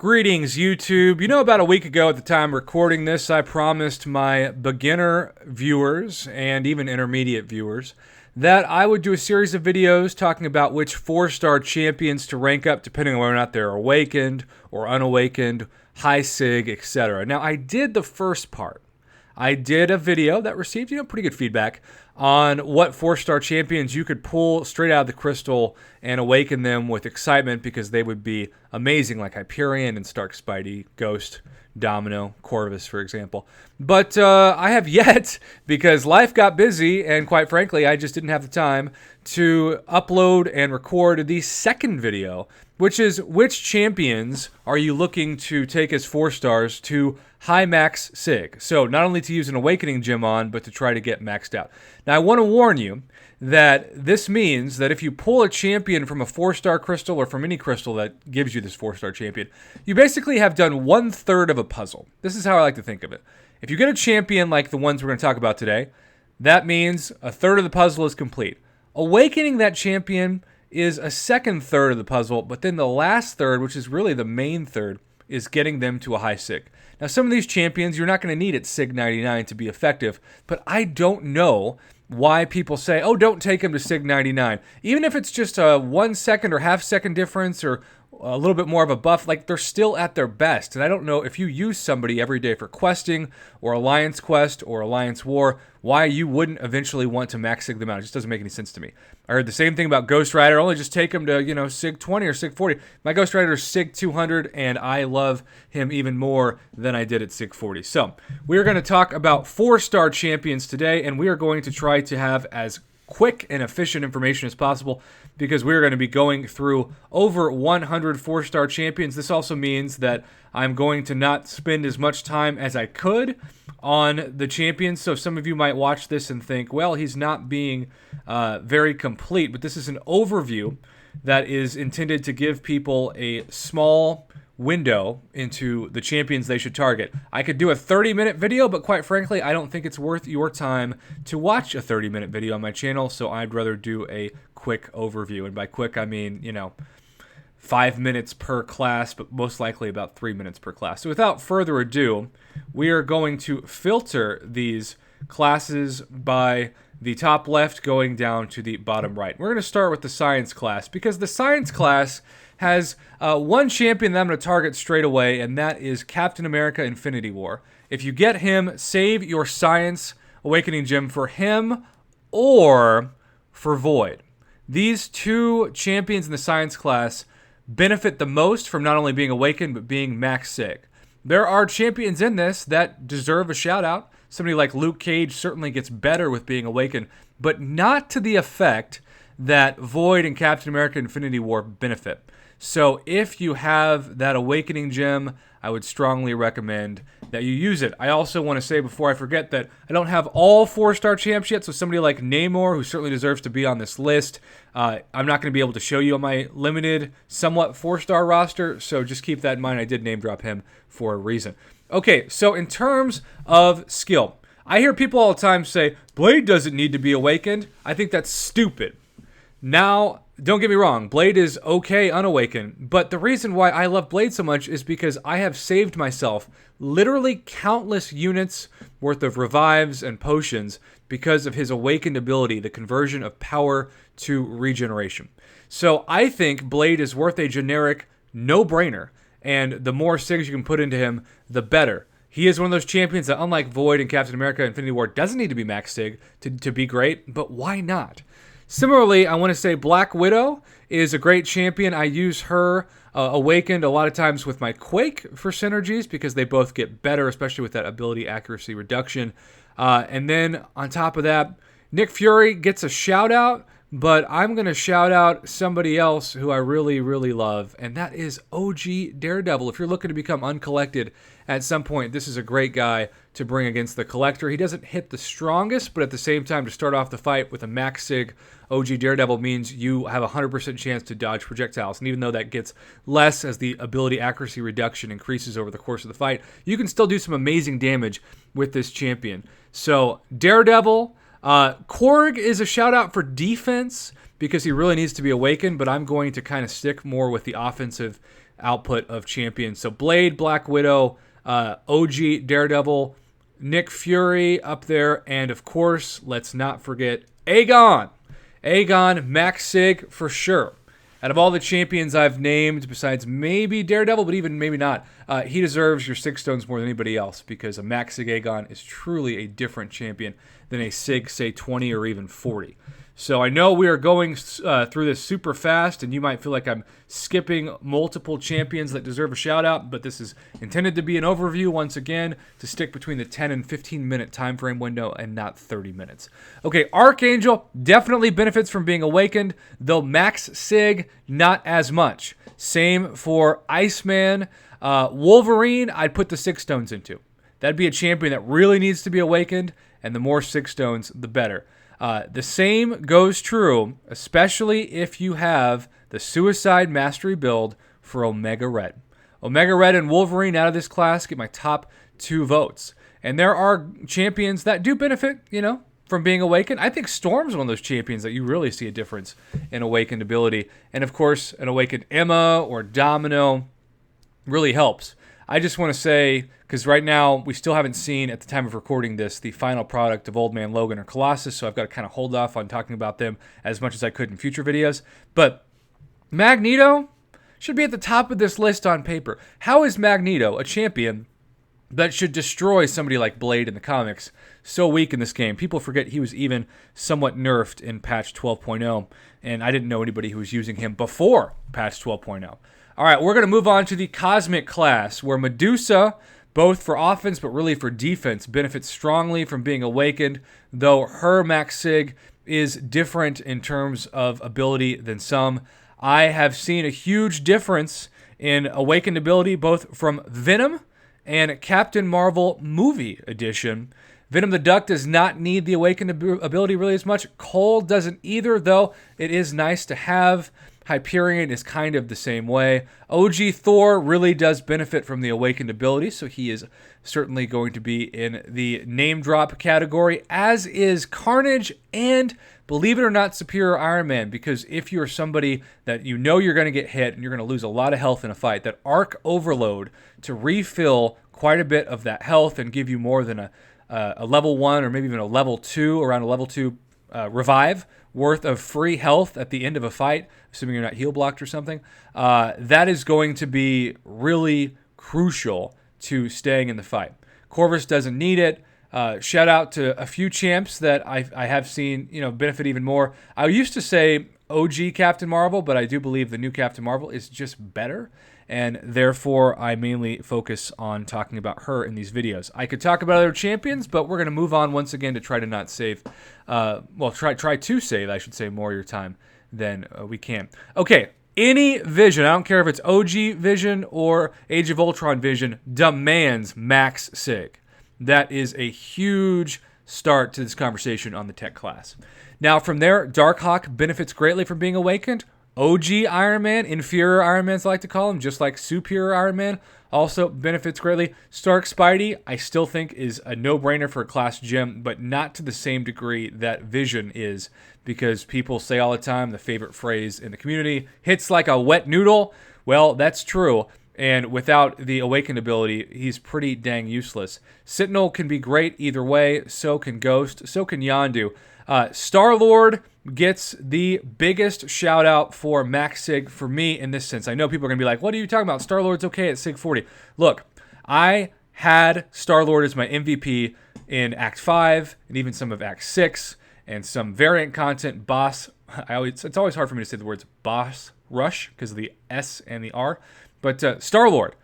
Greetings, YouTube. You know, about a week ago at the time recording this, I promised my beginner viewers and even intermediate viewers that I would do a series of videos talking about which 4-star champions to rank up depending on whether or not they're awakened or unawakened, high sig, etc. Now, I did the first part. I did a video that received, pretty good feedback on what 4-star champions you could pull straight out of the crystal and awaken them with excitement because they would be amazing, like Hyperion and Stark Spidey, Ghost, Domino, Corvus, for example. But I have yet, because life got busy, and quite frankly, I just didn't have the time to upload and record the second video, which is which champions are you looking to take as 4 stars to high max sig. So not only to use an awakening gem on, but to try to get maxed out. Now I want to warn you that this means that if you pull a champion from a 4-star crystal or from any crystal that gives you this 4-star champion, you basically have done 1/3 of a puzzle. This is how I like to think of it. If you get a champion like the ones we're going to talk about today, that means 1/3 of the puzzle is complete. Awakening that champion is a second third of the puzzle, but then the last third, which is really the main third, is getting them to a high sig. Now, some of these champions you're not going to need at sig 99 to be effective, but I don't know why people say, oh, don't take them to sig 99. Even if it's just a 1 second or half second difference or a little bit more of a buff, like they're still at their best. And I don't know if you use somebody every day for questing or Alliance Quest or Alliance War, why you wouldn't eventually want to max sig them out. It just doesn't make any sense to me. I heard the same thing about Ghost Rider. Only just take him to, sig 20 or sig 40. My Ghost Rider is sig 200, and I love him even more than I did at sig 40. So we're going to talk about 4-star champions today, and we are going to try to have as quick and efficient information as possible because we're going to be going through over 100 4-star champions. This also means that I'm going to not spend as much time as I could on the champions. So some of you might watch this and think, well, he's not being very complete, but this is an overview that is intended to give people a small window into the champions they should target. I could do a 30-minute video, but quite frankly, I don't think it's worth your time to watch a 30-minute video on my channel, so I'd rather do a quick overview. And by quick, I mean, 5 minutes per class, but most likely about 3 minutes per class. So without further ado, we are going to filter these classes by the top left going down to the bottom right. We're going to start with the science class because the science class has one champion that I'm going to target straight away, and that is Captain America Infinity War. If you get him, save your Science Awakening Gem for him or for Void. These two champions in the Science class benefit the most from not only being awakened, but being max sig. There are champions in this that deserve a shout out. Somebody like Luke Cage certainly gets better with being awakened, but not to the effect that Void and Captain America Infinity War benefit. So if you have that awakening gem, I would strongly recommend that you use it. I also want to say before I forget that I don't have all 4-star champs yet, so somebody like Namor, who certainly deserves to be on this list, I'm not going to be able to show you on my limited, somewhat 4-star roster, so just keep that in mind. I did name drop him for a reason. Okay, so in terms of skill, I hear people all the time say, Blade doesn't need to be awakened. I think that's stupid. Now, don't get me wrong, Blade is okay unawakened, but the reason why I love Blade so much is because I have saved myself literally countless units worth of revives and potions because of his awakened ability, the conversion of power to regeneration. So I think Blade is worth a generic no-brainer, and the more SIGs you can put into him, the better. He is one of those champions that, unlike Void and Captain America Infinity War, doesn't need to be max SIG to be great, but why not? Similarly, I want to say Black Widow is a great champion. I use her awakened a lot of times with my Quake for synergies because they both get better, especially with that ability accuracy reduction. And then on top of that, Nick Fury gets a shout out, but I'm going to shout out somebody else who I really, really love, and that is OG Daredevil. If you're looking to become uncollected at some point, this is a great guy to bring against the Collector. He doesn't hit the strongest, but at the same time, to start off the fight with a max sig, OG Daredevil means you have a 100% chance to dodge projectiles. And even though that gets less as the ability accuracy reduction increases over the course of the fight, you can still do some amazing damage with this champion. So Daredevil, Korg is a shout out for defense because he really needs to be awakened, but I'm going to kind of stick more with the offensive output of champions. So Blade, Black Widow, OG Daredevil, Nick Fury up there, and of course, let's not forget Aegon. Aegon, Max Sig for sure. Out of all the champions I've named, besides maybe Daredevil, but even maybe not, he deserves your 6 stones more than anybody else, because a Max Sig Aegon is truly a different champion than a Sig, say, 20 or even 40. So I know we are going through this super fast, and you might feel like I'm skipping multiple champions that deserve a shout-out, but this is intended to be an overview, once again, to stick between the 10 and 15-minute time frame window and not 30 minutes. Okay, Archangel definitely benefits from being awakened, though Max Sig, not as much. Same for Iceman. Wolverine, I'd put the 6 stones into. That'd be a champion that really needs to be awakened, and the more 6 stones, the better. The same goes true, especially if you have the Suicide Mastery build for Omega Red. Omega Red and Wolverine out of this class get my top 2 votes. And there are champions that do benefit, from being awakened. I think Storm's one of those champions that you really see a difference in awakened ability. And of course, an awakened Emma or Domino really helps. I just want to say, because right now we still haven't seen, at the time of recording this, the final product of Old Man Logan or Colossus, so I've got to kind of hold off on talking about them as much as I could in future videos. But Magneto should be at the top of this list on paper. How is Magneto, a champion that should destroy somebody like Blade in the comics, so weak in this game? People forget he was even somewhat nerfed in patch 12.0, and I didn't know anybody who was using him before patch 12.0. All right, we're going to move on to the Cosmic class, where Medusa, both for offense but really for defense, benefits strongly from being awakened, though her Max Sig is different in terms of ability than some. I have seen a huge difference in awakened ability both from Venom and Captain Marvel movie edition. Venom the Duck does not need the awakened ability really as much. Cole doesn't either, though it is nice to have. Hyperion is kind of the same way. OG Thor really does benefit from the awakened ability, so he is certainly going to be in the name drop category, as is Carnage and, believe it or not, Superior Iron Man, because if you're somebody that you know you're going to get hit and you're going to lose a lot of health in a fight, that Arc Overload to refill quite a bit of that health and give you more than a level 1 or maybe even a level 2, around a level 2 revive worth of free health at the end of a fight, assuming you're not heal blocked or something, that is going to be really crucial to staying in the fight. Corvus doesn't need it. Shout out to a few champs that I have seen benefit even more. I used to say OG Captain Marvel, but I do believe the new Captain Marvel is just better, and therefore I mainly focus on talking about her in these videos. I could talk about other champions, but we're going to move on once again to try to not save, try to save, I should say, more of your time than we can. Okay, any Vision, I don't care if it's OG Vision or Age of Ultron Vision, demands Max Sig. That is a huge start to this conversation on the tech class. Now from there, Darkhawk benefits greatly from being awakened. OG Iron Man, inferior Iron Man, as I like to call him, just like superior Iron Man, also benefits greatly. Stark Spidey, I still think, is a no-brainer for a class gem, but not to the same degree that Vision is, because people say all the time, the favorite phrase in the community, hits like a wet noodle. Well, that's true, and without the awakened ability, he's pretty dang useless. Sentinel can be great either way, so can Ghost, so can Yondu. Star-Lord gets the biggest shout out for Max Sig for me in this sense. I know people are going to be like, what are you talking about? Star-Lord's okay at Sig 40. Look, I had Star-Lord as my MVP in Act 5 and even some of Act 6 and some variant content. It's always hard for me to say the words Boss Rush because of the S and the R. But Star-Lord,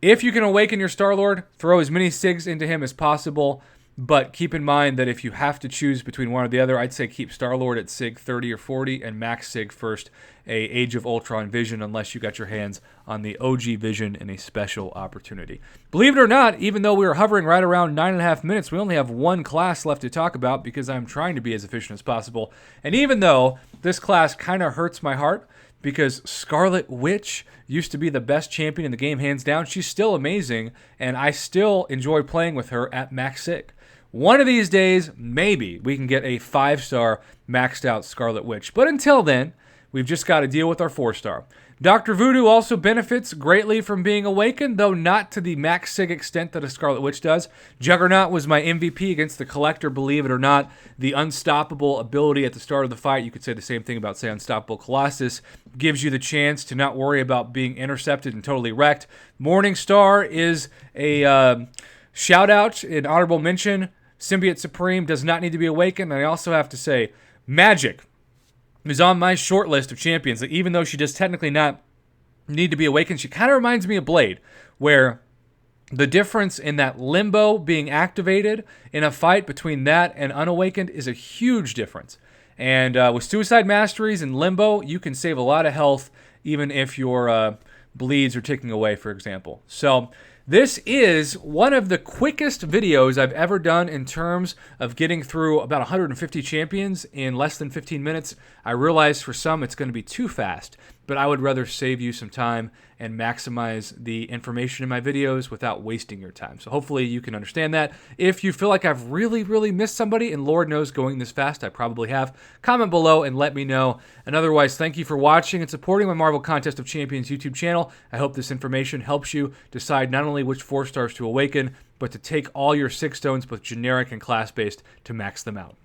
if you can awaken your Star-Lord, throw as many Sigs into him as possible. But keep in mind that if you have to choose between one or the other, I'd say keep Star-Lord at Sig 30 or 40 and Max Sig first, a Age of Ultron Vision, unless you got your hands on the OG Vision in a special opportunity. Believe it or not, even though we were hovering right around 9.5 minutes, we only have one class left to talk about because I'm trying to be as efficient as possible. And even though this class kind of hurts my heart, because Scarlet Witch used to be the best champion in the game, hands down, she's still amazing, and I still enjoy playing with her at Max Sig. One of these days, maybe, we can get a 5-star maxed out Scarlet Witch. But until then, we've just got to deal with our 4-star. Dr. Voodoo also benefits greatly from being awakened, though not to the max sig extent that a Scarlet Witch does. Juggernaut was my MVP against the Collector, believe it or not. The unstoppable ability at the start of the fight, you could say the same thing about, say, Unstoppable Colossus, gives you the chance to not worry about being intercepted and totally wrecked. Morningstar is a shout out, an honorable mention. Symbiote Supreme does not need to be awakened. And I also have to say, Magik is on my short list of champions that even though she does technically not need to be awakened, she kind of reminds me of Blade, where the difference in that limbo being activated in a fight between that and unawakened is a huge difference. And with Suicide Masteries and Limbo, you can save a lot of health even if your bleeds are ticking away, for example. So this is one of the quickest videos I've ever done in terms of getting through about 150 champions in less than 15 minutes. I realize for some it's going to be too fast, but I would rather save you some time and maximize the information in my videos without wasting your time. So hopefully you can understand that. If you feel like I've really, really missed somebody, and Lord knows going this fast, I probably have, comment below and let me know. And otherwise, thank you for watching and supporting my Marvel Contest of Champions YouTube channel. I hope this information helps you decide not only which 4 stars to awaken, but to take all your 6 stones, both generic and class-based, to max them out.